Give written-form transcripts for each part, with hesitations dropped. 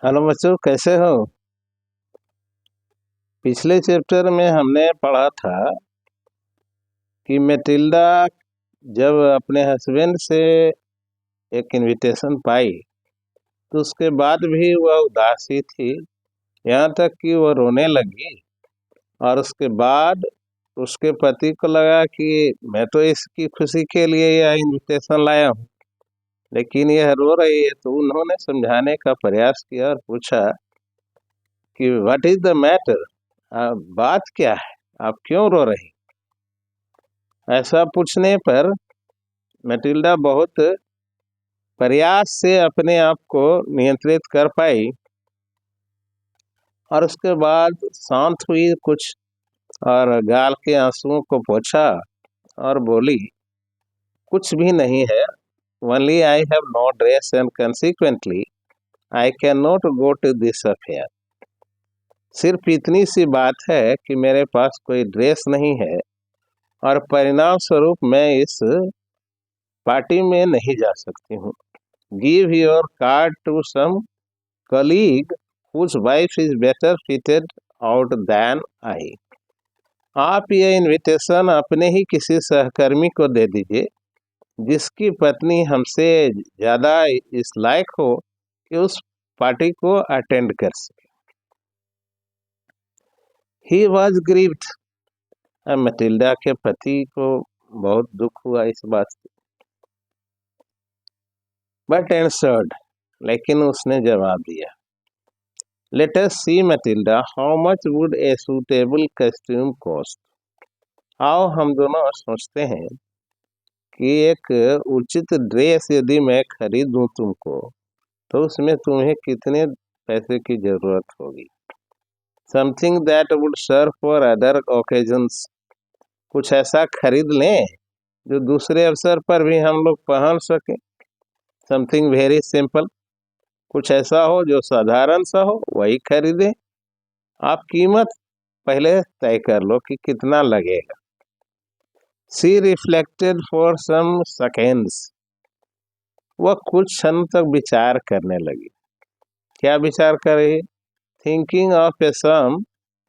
Hello बच्चों, कैसे हो। पिछले चैप्टर में हमने पढ़ा था कि मैटिल्डा जब अपने हस्बैंड से एक इनविटेशन पाई तो उसके बाद भी वह उदासी थी, यहाँ तक कि वह रोने लगी। और उसके बाद उसके पति को लगा कि मैं तो इसकी खुशी के लिए यह इनविटेशन लाया हूँ, लेकिन यह रो रही है। तो उन्होंने समझाने का प्रयास किया और पूछा कि व्हाट इज द मैटर, बात क्या है, आप क्यों रो रही। ऐसा पूछने पर मैटिल्डा बहुत प्रयास से अपने आप को नियंत्रित कर पाई और उसके बाद शांत हुई कुछ और गाल के आंसुओं को पोंछा और बोली, कुछ भी नहीं है, only I have no dress and consequently I can not go to this affair. सिर्फ इतनी सी बात है कि मेरे पास कोई ड्रेस नहीं है और परिणाम स्वरूप मैं इस पार्टी में नहीं जा सकती हूँ। Give your card to some colleague whose wife is better fitted out than I। आप ये इनविटेशन अपने ही किसी सहकर्मी को दे दीजिए जिसकी पत्नी हमसे ज़्यादा इस लायक हो कि उस पार्टी को अटेंड कर सके। He was grieved. मैटिल्डा के पति को बहुत दुख हुआ इस बात से। बट एंसर्ड, लेकिन उसने जवाब दिया, let us see Mathilde, how much would a suitable costume cost. आओ हम दोनों सोचते हैं कि एक उचित ड्रेस यदि मैं खरीदूं तुमको तो उसमें तुम्हें कितने पैसे की जरूरत होगी। Something that would serve for other occasions. कुछ ऐसा खरीद लें जो दूसरे अवसर पर भी हम लोग पहन सके। Something very simple. कुछ ऐसा हो जो साधारण सा हो, वही खरीदें। आप कीमत पहले तय कर लो कि कितना लगेगा। She reflected for some seconds। वह कुछ क्षण तक विचार करने लगी। क्या विचार कर रही? Thinking of a sum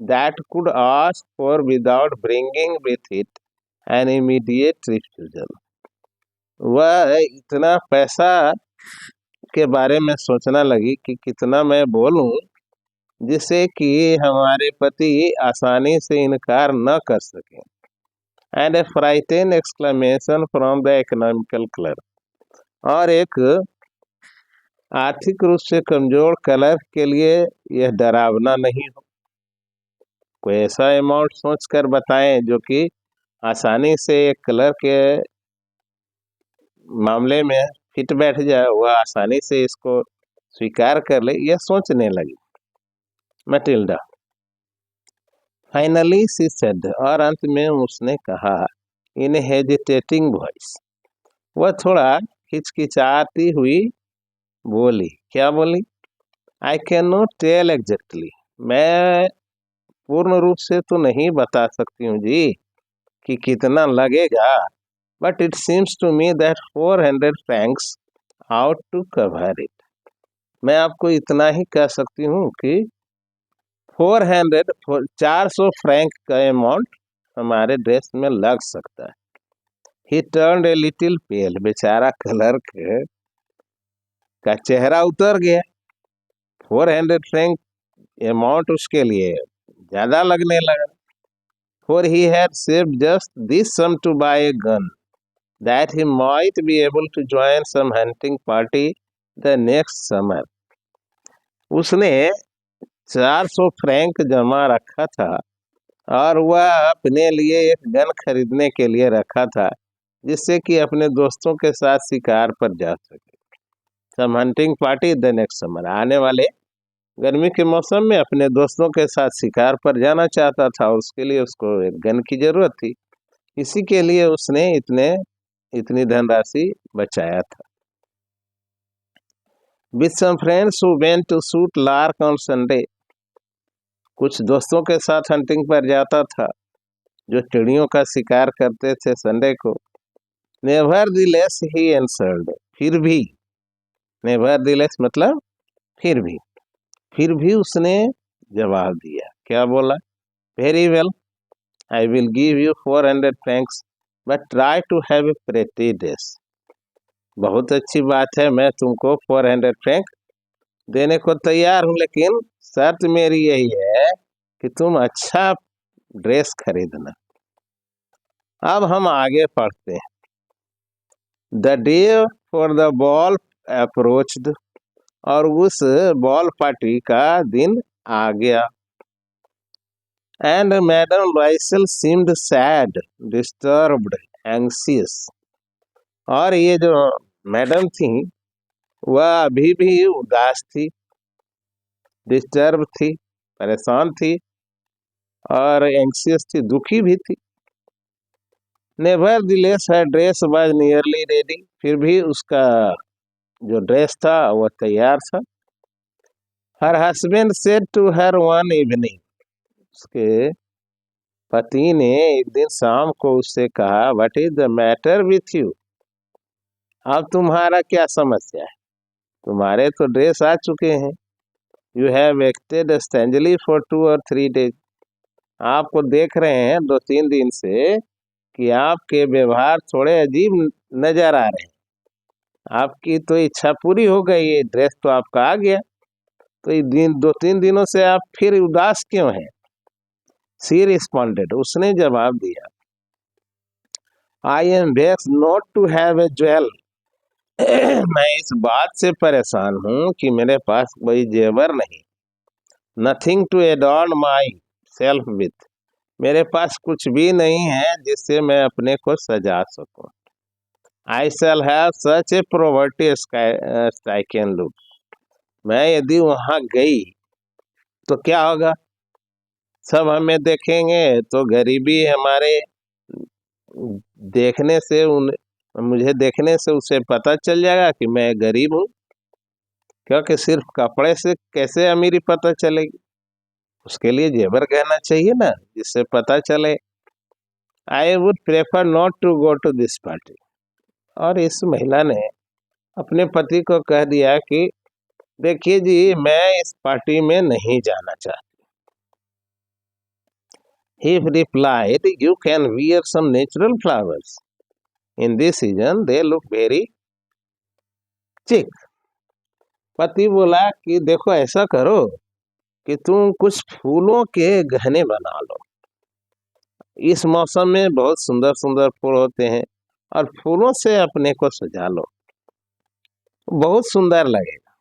that could ask for without bringing with it an immediate refusal। वह इतना पैसा के बारे में सोचने लगी कि कितना मैं बोलूं जिससे कि हमारे पति आसानी से इनकार न कर सके। And A frighten exclamation from the economical clerk. और एक आर्थिक रूप से कमजोर क्लर्क के लिए यह डरावना नहीं हो। कोई ऐसा अमाउंट सोच कर बताएं जो कि आसानी से एक क्लर्क के मामले में फिट बैठ जाए, वह आसानी से इसको स्वीकार कर ले, यह सोचने लगी मैटिल्डा। फाइनली शी सेड, और अंत में उसने कहा इन हेजिटेटिंग वॉइस। वह थोड़ा हिचकिचाती हुई बोली। क्या बोली? I can not tell exactly. मैं पूर्ण रूप से तो नहीं बता सकती हूँ जी कि कितना लगेगा, but it seems to me that 400 francs ought to cover it. मैं आपको इतना ही कह सकती हूँ कि 400 फ्रैंक का अमाउंट हमारे ड्रेस में लग सकता है। ही टर्न्ड ए लिटिल पेल। बेचारा क्लर्क का चेहरा उतर गया। 400 फ्रैंक अमाउंट उसके लिए ज्यादा लगने लगा। For he had saved just this sum to buy a gun that he might be able to join some hunting party the next summer। उसने 400 फ्रैंक जमा रखा था और वह अपने लिए एक गन खरीदने के लिए रखा था जिससे कि अपने दोस्तों के साथ शिकार पर जा सके। Some hunting party the next summer. आने वाले गर्मी के मौसम में अपने दोस्तों के साथ शिकार पर जाना चाहता था और उसके लिए उसको एक गन की जरूरत थी। इसी के लिए उसने इतनी धनराशि बचाया था। With some friends who went to shoot lark on Sunday. कुछ दोस्तों के साथ हंटिंग पर जाता था जो चिड़ियों का शिकार करते थे संडे को। नेवरदीलेस ही आंसर्ड। फिर भी, नेवरदीलेस मतलब फिर भी। फिर भी उसने जवाब दिया, क्या बोला? Very well, I will give you 400 francs but try to have a pretty dress. बहुत अच्छी बात है, मैं तुमको 400 फ्रैंक देने को तैयार हूं, लेकिन शर्त मेरी यही है कि तुम अच्छा ड्रेस खरीदना। अब हम आगे पढ़ते हैं। The day for the ball approached, और उस बॉल पार्टी का दिन आ गया। And madam Loisel seemed sad, disturbed, anxious, और ये जो मैडम थी वह अभी भी उदास थी, डिस्टर्ब थी, परेशान थी, और एंग्सियस थी, दुखी भी थी। Nevertheless her dress was nearly ready, फिर भी उसका जो ड्रेस था वह तैयार था। Her husband said to her one evening, उसके पति ने एक दिन शाम को उससे कहा, what is the matter with you? अब तुम्हारा क्या समस्या है? तुम्हारे तो ड्रेस आ चुके हैं। You have acted strangely for 2 or 3 days, आपको देख रहे हैं 2-3 दिन से कि आपके व्यवहार थोड़े अजीब नजर आ रहे हैं। आपकी तो इच्छा पूरी हो गई है, ड्रेस तो आपका आ गया, तो ये दिन 2-3 दिनों से आप फिर उदास क्यों हैं? सी रिस्पॉन्डेड, उसने जवाब दिया, I am vexed not to have a jewel, मैं इस बात से परेशान हूं कि मेरे पास कोई जेवर नहीं। Nothing to adorn myself with, मेरे पास कुछ भी नहीं है जिससे मैं अपने को सजा सकूं। I shall have such a poverty stricken look, मैं यदि वहां गई तो क्या होगा? सब हमें देखेंगे तो गरीबी हमारे देखने से मुझे देखने से उसे पता चल जाएगा कि मैं गरीब हूँ, क्योंकि सिर्फ कपड़े से कैसे अमीरी पता चलेगी? उसके लिए जेवर गहना चाहिए ना, जिससे पता चले। I would prefer not to go to this party, और इस महिला ने अपने पति को कह दिया कि देखिए जी, मैं इस पार्टी में नहीं जाना चाहती। He replied, you can wear some natural flowers. In this season, they look very chic. पति बोला कि देखो, ऐसा करो कि तुम कुछ फूलों के गहने बना लो। इस मौसम में बहुत सुंदर सुंदर फूल होते हैं, और फूलों से अपने को सजा लो, बहुत सुंदर लगेगा।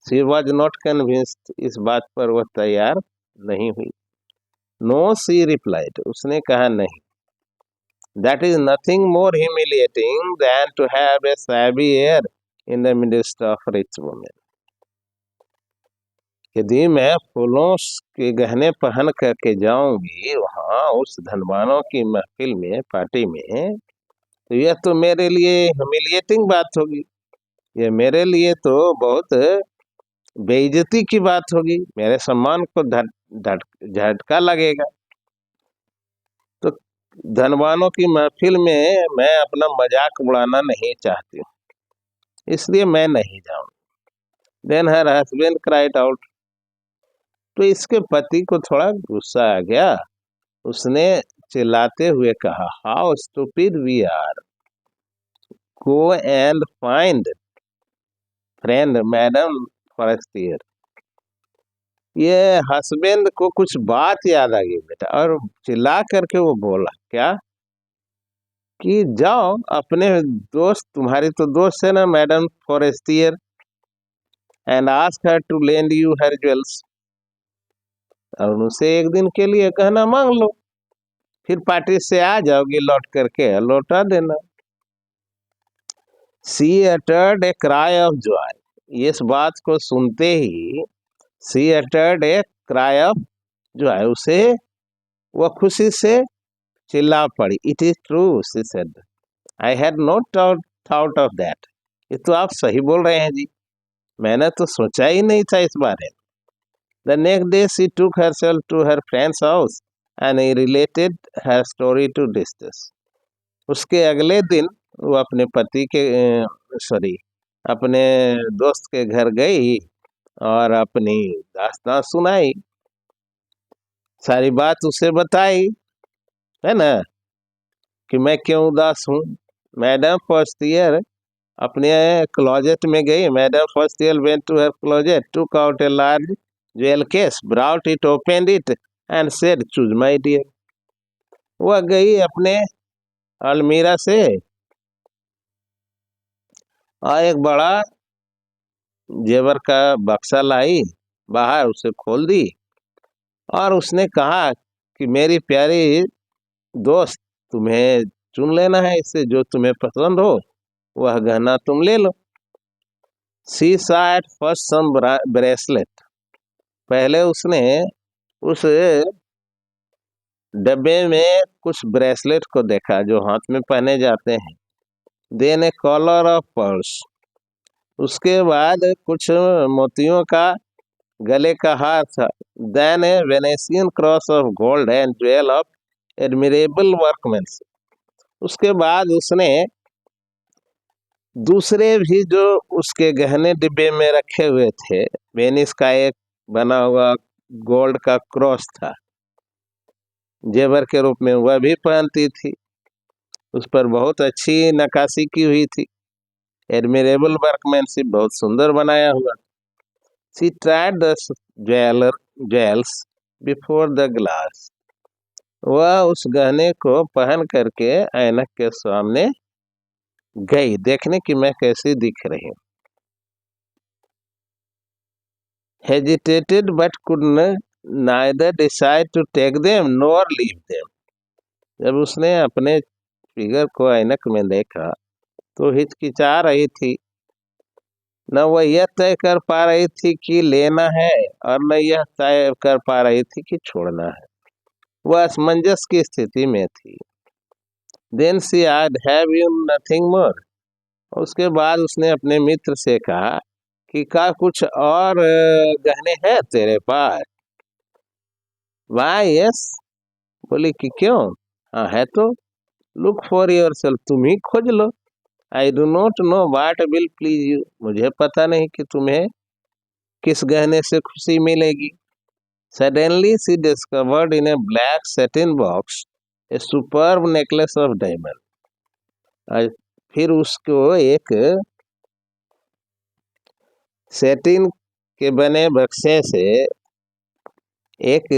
She was not convinced, इस बात पर वह तैयार नहीं हुई। No, she replied, उसने कहा नहीं। That is nothing more humiliating than to have a shabby air in the midst of rich women. यदि मैं फूलों के गहने पहन करके जाऊंगी वहां उस धनवानों की महफिल में, पार्टी में, तो यह तो मेरे लिए ह्यूमिलिएटिंग बात होगी। यह मेरे लिए तो बहुत बेइज्जती की बात होगी, मेरे सम्मान को झटका लगेगा। तो धनवानों की महफिल में मैं अपना मजाक उड़ाना नहीं चाहती हूँ, इसलिए मैं नहीं जाऊँ। Then her husband cried out, तो इसके पति को थोड़ा गुस्सा आ गया। उसने चिल्लाते हुए कहा, how stupid we are, go and find friend madam Forestier. ये हस्बैंड को कुछ बात याद आ गई बेटा, और चिल्ला करके वो बोला क्या कि जाओ अपने दोस्त, तुम्हारी तो दोस्त है ना madam Forestier, and ask her to lend you her jewels, और उनसे एक दिन के लिए गहना मांग लो, फिर पार्टी से आ जाओगी लौट करके लौटा देना। She uttered a cry of joy, इस बात को सुनते ही she uttered a cry of joy, उसे वह खुशी से चिल्ला पड़ी। It is true she said, I had not thought of that, ये तो आप सही बोल रहे हैं जी, मैंने तो सोचा ही नहीं था इस बारे में। The next day she took herself to her friend's house and related her story to distress. उसके अगले दिन वो अपने पति के अपने दोस्त के घर गई और अपनी दास्तां सुनाई, सारी बात उसे बताई, है ना, कि मैं क्यों उदास हूँ। मैडम फर्स्ट ईयर अपने क्लोजेट में गई। Madam Forestier went to her closet, took out a large jewel case, brought it, opened it and said, choose my dear. वह गई अपने अलमीरा से और एक बड़ा जेवर का बक्सा लाई, बाहर उसे खोल दी और उसने कहा कि मेरी प्यारी दोस्त, तुम्हें चुन लेना है, इससे जो तुम्हें पसंद हो वह गहना तुम ले लो। सी saw at first some bracelet. पहले उसने उस डब्बे में कुछ ब्रेसलेट को देखा जो हाथ में पहने जाते हैं। Then a collar of pearls. उसके बाद कुछ मोतियों का गले का हार था। Then a Venetian cross of gold and jewel of admirable workmanship. उसके बाद उसने दूसरे भी जो उसके गहने डिब्बे में रखे हुए थे, वेनिस का एक बना हुआ गोल्ड का क्रॉस था, जेवर के रूप में, वह भी पहनती थी। उस पर बहुत अच्छी नक्काशी की हुई थी, एडमिरेबल वर्कमैनशिप, बहुत सुंदर बनाया हुआ। She tried the jewels before the glass. वह उस गहने को पहन करके ऐनक के सामने गई देखने की मैं कैसी दिख रही हूँ। Hesitated but could neither decide to take them nor leave them। जब उसने अपने फिगर को ऐनक में देखा तो हिचकिचा रही थी, न वह यह तय कर पा रही थी कि लेना है और न यह तय कर पा रही थी कि छोड़ना है। वह असमंजस की स्थिति में थी। Then she asked, have you nothing more? उसके बाद उसने अपने मित्र से कहा कि का कुछ और गहने हैं तेरे पास? वाह यस। बोली कि क्यों? हाँ है तो। Look for yourself. तुम ही खोज लो। I do not know what will please you. मुझे पता नहीं कि तुम्हें किस गहने से खुशी मिलेगी। Suddenly she discovered in A black satin box A superb necklace of diamond. फिर उसको एक सेटिन के बने बक्से से एक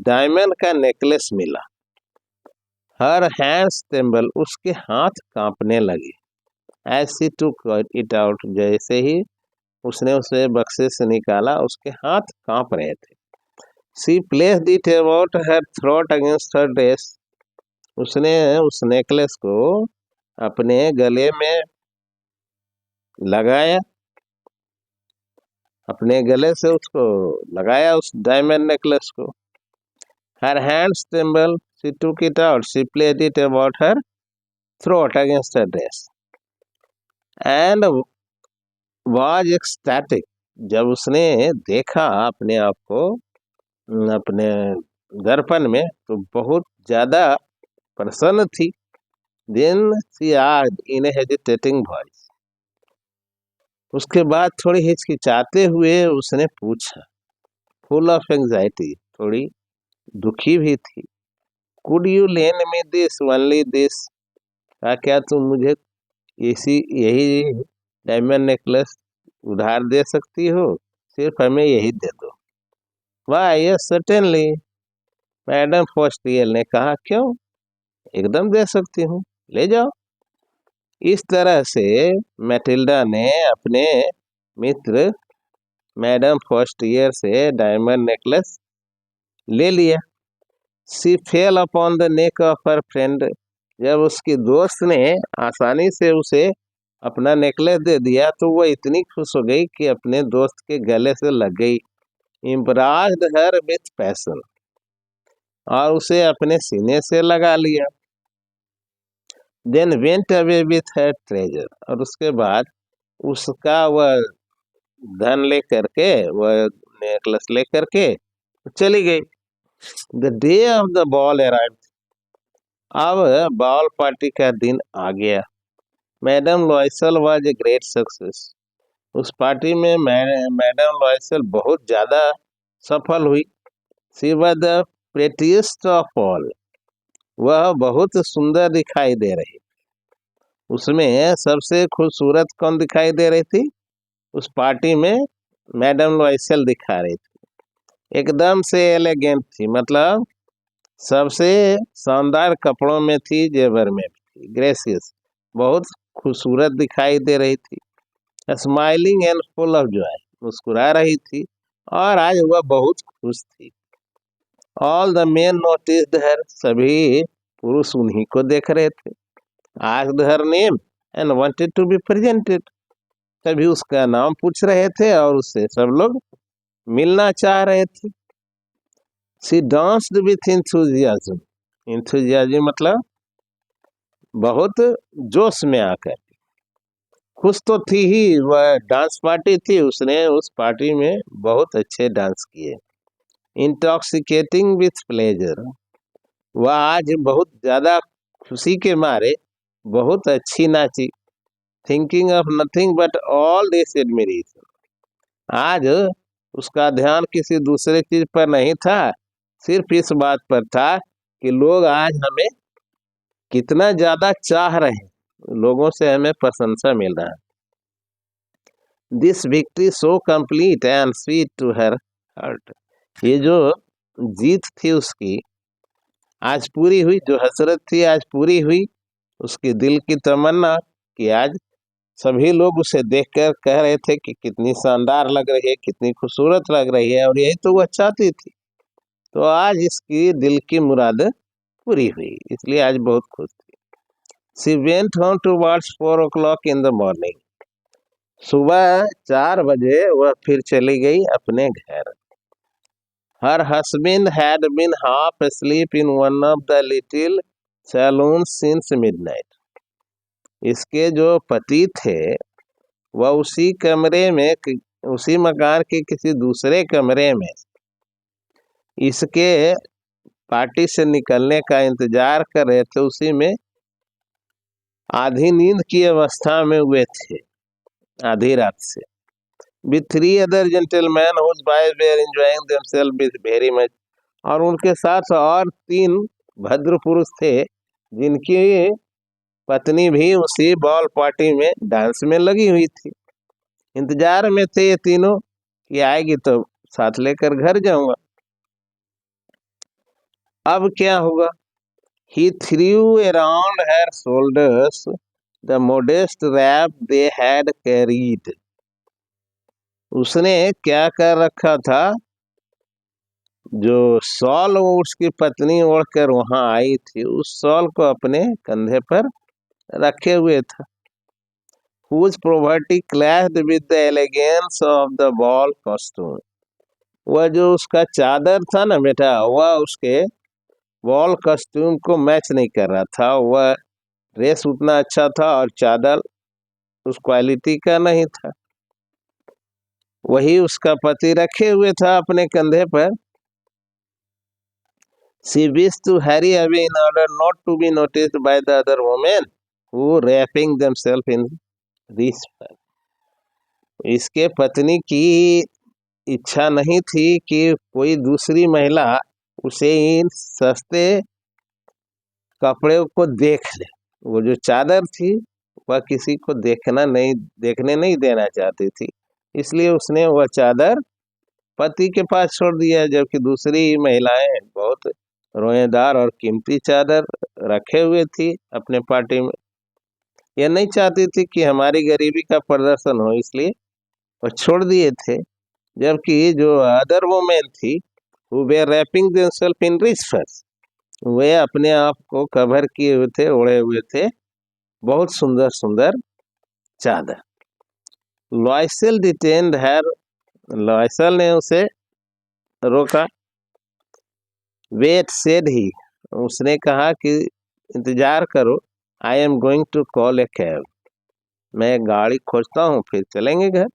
डायमंड का नेकलेस मिला। Her hands tremble. उसके हाथ कांपने लगे। As she took it out. जैसे ही उसने उसे बक्से से निकाला उसके हाथ कांप रहे थे। She placed it about her throat against her dress. उसने उस नेकलेस को अपने गले में लगाया, अपने गले से उसको लगाया उस डायमंड नेकलेस को। हर hands tremble. She took it out. She placed it about her throat against her dress and was ecstatic. जब उसने देखा अपने आप को अपने दर्पण में तो बहुत ज्यादा प्रसन्न थी। Then she asked in a hesitating voice. उसके बाद थोड़ी हिचकिचाते हुए उसने पूछा, फुल ऑफ एंजाइटी, थोड़ी दुखी भी थी, could you lane me this only this? क्या तुम मुझे यही डायमंड नेकलेस उधार दे सकती हो? सिर्फ हमें यही दे दो। वाह यस सर्टेनली। मैडम फोस्टियल ने कहा, क्यों, एकदम दे सकती हूँ, ले जाओ। इस तरह से मैटिल्डा ने अपने मित्र मैडम फोस्टियर से डायमंड नेकलेस ले लिया। She fell upon the neck of her friend. जब उसकी दोस्त ने आसानी से उसे अपना नेकलेस दे दिया तो वह इतनी खुश हो गई कि अपने दोस्त के गले से लग गई। Impressed her with passion. और उसे अपने सीने से लगा लिया। Then went away with her treasure. और उसके बाद उसका वह धन लेकर के, वह नेकलेस लेकर के चली गई। The day of the ball arrived. अब बॉल पार्टी का दिन आ गया। Madam Loisel was a great success. उस पार्टी में मैडम लॉयसेल बहुत ज्यादा सफल हुई। She was the prettiest of all. वह बहुत सुंदर दिखाई दे रही। उसमें सबसे खूबसूरत कौन दिखाई दे रही थी? उस पार्टी में मैडम लॉयसेल दिखा रही थी। एकदम से एलिगेंट थी, मतलब सबसे शानदार कपड़ों में थी, जेवर में थी, ग्रेसियस, बहुत खूबसूरत दिखाई दे रही थी। Smiling and full of joy, मुस्कुरा रही थी और आज वह बहुत खुश थी। All the men noticed her, सभी पुरुष उन्हीं को देख रहे थे। Asked her name and wanted to be presented, सभी उसका नाम पूछ रहे थे और उससे सब लोग मिलना चाह रहे थे। She danced with enthusiasm, enthusiasm मतलब बहुत जोश में आकर। खुश तो थी ही, वह डांस पार्टी थी, उसने उस पार्टी में बहुत अच्छे डांस किए। इंटॉक्सिकेटिंग विथ प्लेजर, वह आज बहुत ज्यादा खुशी के मारे बहुत अच्छी नाची। Thinking of nothing but all this admiration, आज उसका ध्यान किसी दूसरे चीज पर नहीं था, सिर्फ इस बात पर था कि लोग आज हमें कितना ज्यादा चाह रहे हैं, लोगों से हमें प्रशंसा मिल रहा है। This victory so complete and sweet to her heart, ये जो जीत थी उसकी आज पूरी हुई, जो हसरत थी आज पूरी हुई। उसके दिल की तमन्ना कि आज सभी लोग उसे देखकर कह रहे थे कि कितनी शानदार लग रही है, कितनी खूबसूरत लग रही है, और यही तो वह चाहती थी। तो आज इसकी दिल की मुराद पूरी हुई, इसलिए आज बहुत खुश थी। She went home towards 4 o'clock in the morning, सुबह 4 बजे वह फिर चली गई अपने घर। Her husband had been half asleep in one of the little saloons since midnight, इसके जो पति थे वह उसी कमरे में, उसी मकान के किसी दूसरे कमरे में इसके पार्टी से निकलने का इंतजार कर रहे थे, उसी में आधी नींद की अवस्था में हुए थे, आधी रात से। With 3 other gentlemen whose wives were enjoying themselves with very much, और उनके साथ और 3 भद्र पुरुष थे जिनकी पत्नी भी उसी बॉल पार्टी में डांस में लगी हुई थी। इंतजार में थे ये तीनों कि आएगी तो साथ लेकर घर जाऊंगा। अब क्या होगा? He threw around her shoulders the modest wrap they had carried, उसने क्या कर रखा था? जो शॉल वो उसकी पत्नी ओढ़कर वहां आई थी, उस शॉल को अपने कंधे पर रखे हुए था। Whose poverty clashed with the elegance of the ball costume, वह जो उसका चादर था ना बेटा, वह उसके बॉल कॉस्ट्यूम को मैच नहीं कर रहा था। वह ड्रेस उतना अच्छा था और चादर उस क्वालिटी का नहीं था। वही उसका पति रखे हुए था अपने कंधे पर। She wished to hurry away in order not to be noticed by the other women who wrapping themselves in rich fur, इसके पत्नी की इच्छा नहीं थी कि कोई दूसरी महिला उसे इन सस्ते कपड़े को देख ले। वो जो चादर थी वह किसी को देखने नहीं देना चाहती थी, इसलिए उसने वह चादर पति के पास छोड़ दिया, जबकि दूसरी महिलाएं बहुत रोएदार और कीमती चादर रखे हुए थी अपने पार्टी में। यह नहीं चाहती थी कि हमारी गरीबी का प्रदर्शन हो, इसलिए वह छोड़ दिए थे। जबकि जो अदर वुमेन थी वो वे रैपिंग देमसेल्फ इन रिच फर्स, वे अपने आप को कवर किए हुए थे, ओढ़े हुए थे बहुत सुंदर सुंदर चादर। लॉयसेल डिटेन्ड हर, लॉयसेल ने उसे रोका। वेट सेड ही, उसने कहा कि इंतजार करो, I am going to call a cab, मैं गाड़ी खोजता हूँ फिर चलेंगे घर।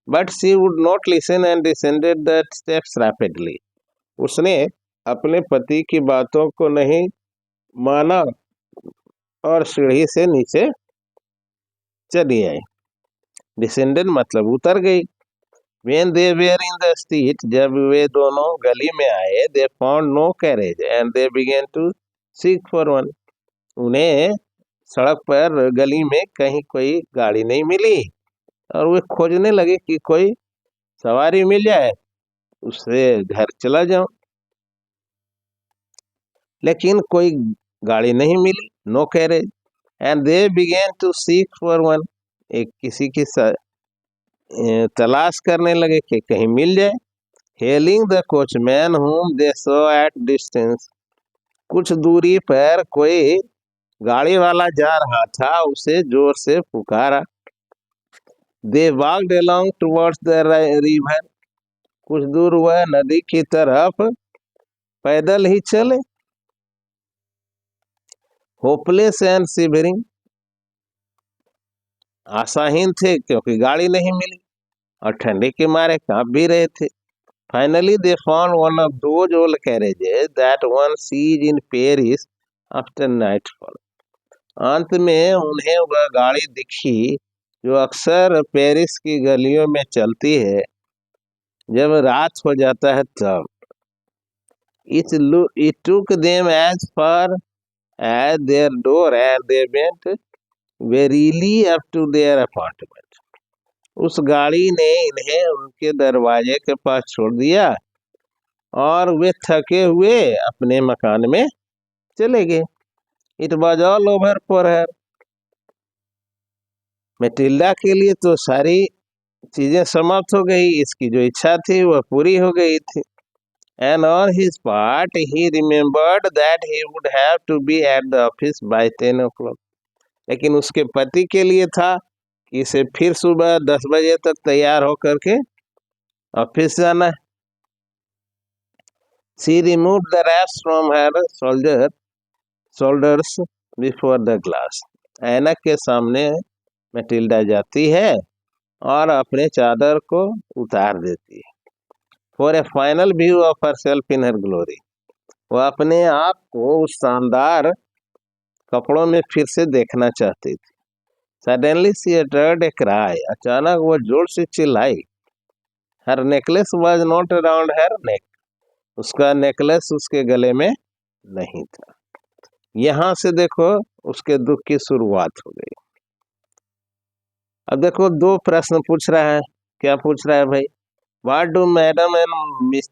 But she would not listen and descended the steps rapidly, उसने अपने पति की बातों को नहीं माना और सीढ़ी से नीचे चली आई। डिसेंडेड मतलब उतर गई। When they were in the street, जब वे दोनों गली में आए, they found no carriage and they began to seek for one. उन्हें सड़क पर गली में कहीं कोई गाड़ी नहीं मिली और वे खोजने लगे कि कोई सवारी मिल जाए, उससे घर चला जाऊं, लेकिन कोई गाड़ी नहीं मिली, no carriage, and they began to seek for one, एक किसी की तलाश करने लगे कि कहीं मिल जाए। Hailing the coachman whom they saw at distance, कुछ दूरी पर कोई गाड़ी वाला जा रहा था, उसे जोर से पुकारा। They walked along towards the river, कुछ दूर वह नदी की तरफ पैदल ही चले। होपलेस एंड शिवरिंग, आशाहीन थे क्योंकि गाड़ी नहीं मिली और ठंडी के मारे कांप भी रहे थे। Finally, they found one of those old carriages that one sees in Paris after nightfall. अंत में उन्हें वह गाड़ी दिखी जो अक्सर पेरिस की गलियों में चलती है जब रात हो जाता है तब। It took them as far as their door and they went wearily up to their apartment. उस गाड़ी ने इन्हें उनके दरवाजे के पास छोड़ दिया और वे थके हुए अपने मकान में चले गए। It was all over for her, Matilda के लिए तो सारी चीजें समाप्त हो गई, इसकी जो इच्छा थी वह पूरी हो गई थी। And on his part he remembered that he would have to be at the office by 10 o'clock, लेकिन उसके पति के लिए था कि इसे फिर सुबह 10 बजे तक तैयार होकर के ऑफिस जाना है। She removed the wraps from her shoulders before the glass. ऐनक के सामने मैटिल्डा जाती है और अपने चादर को उतार देती है। For a final view of herself in her glory, वह अपने आप को उस शानदार कपड़ों में फिर से देखना चाहती थी। Suddenly she uttered a cry, अचानक वह जोर से चिल्लाई। Her necklace was not around her neck, उसका नेकलेस उसके गले में नहीं था। यहां से देखो उसके दुख की शुरुआत हो गई। अब देखो दो प्रश्न पूछ रहा है। क्या पूछ रहा है भाई? What do madam and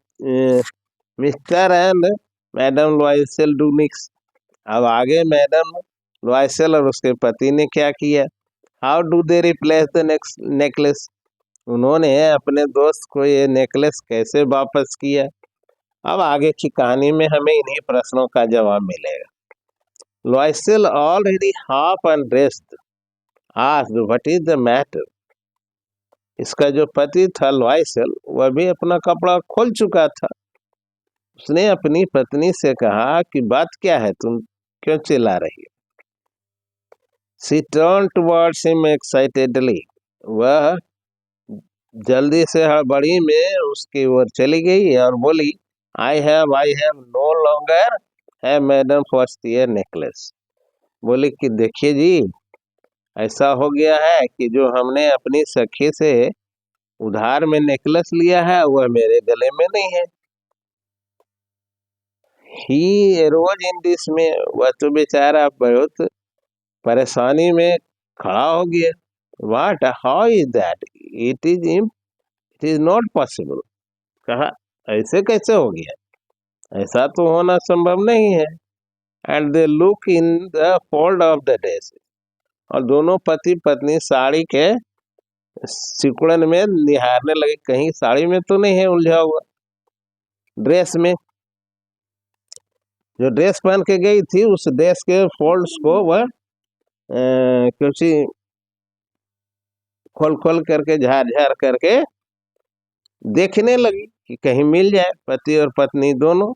mister and madam Loisel do next? अब आगे मैडम लॉयसेल और उसके पति ने क्या किया? How do they replace the necklace? उन्होंने अपने दोस्त को ये नेकलेस कैसे वापस किया? अब आगे की कहानी में हमें इन्हीं प्रश्नों का जवाब मिलेगा। लॉयसेल already half undressed asked what is the matter? इसका जो पति था लॉयसेल, वह भी अपना कपड़ा खोल चुका था। उसने अपनी पत्नी से कहा कि बात क्या है, तुम क्यों चिल्ला रही हो? She turned towards him excitedly, वह जल्दी से हड़बड़ी में उसकी ओर चली गई और बोली, I have no longer है मैडम फर्स्ट ईयर नेकलेस। बोली कि देखिए जी, ऐसा हो गया है कि जो हमने अपनी सखी से उधार में नेकलेस लिया है वह मेरे गले में नहीं है। ही रोज इन दिस में, वह तो बेचारा बहुत परेशानी में खड़ा हो गया। What? How is that? It is not possible. कहा ऐसे कैसे हो गया? ऐसा तो होना संभव नहीं है। And they look in the fold of the dress, और दोनों पति पत्नी साड़ी के सिकुड़न में निहारने लगे, कहीं साड़ी में तो नहीं है उलझा हुआ। ड्रेस में, जो ड्रेस पहन के गई थी उस ड्रेस के फोल्ड्स को वह कुछ खोल खोल करके झाड़ झाड़ करके देखने लगी कि कहीं मिल जाए, पति और पत्नी दोनों।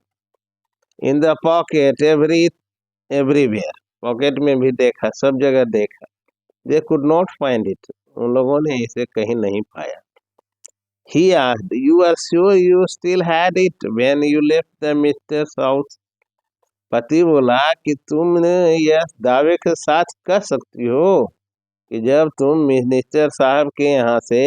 In the pocket everywhere, pocket में भी देखा, सब जगह देखा। They could not find it, उन लोगों ने इसे कहीं नहीं पाया। He asked, you are sure you still had it when you left the minister's house? पति बोला कि तुम यह दावे के साथ कह सकती हो कि जब तुम मिनिस्टर साहब के यहाँ से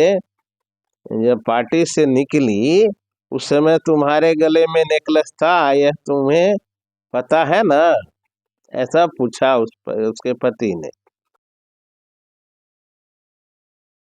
जब पार्टी से निकली उस समय तुम्हारे गले में नेकलेस था, यह तुम्हें पता है ना? ऐसा पूछा उसके पति ने।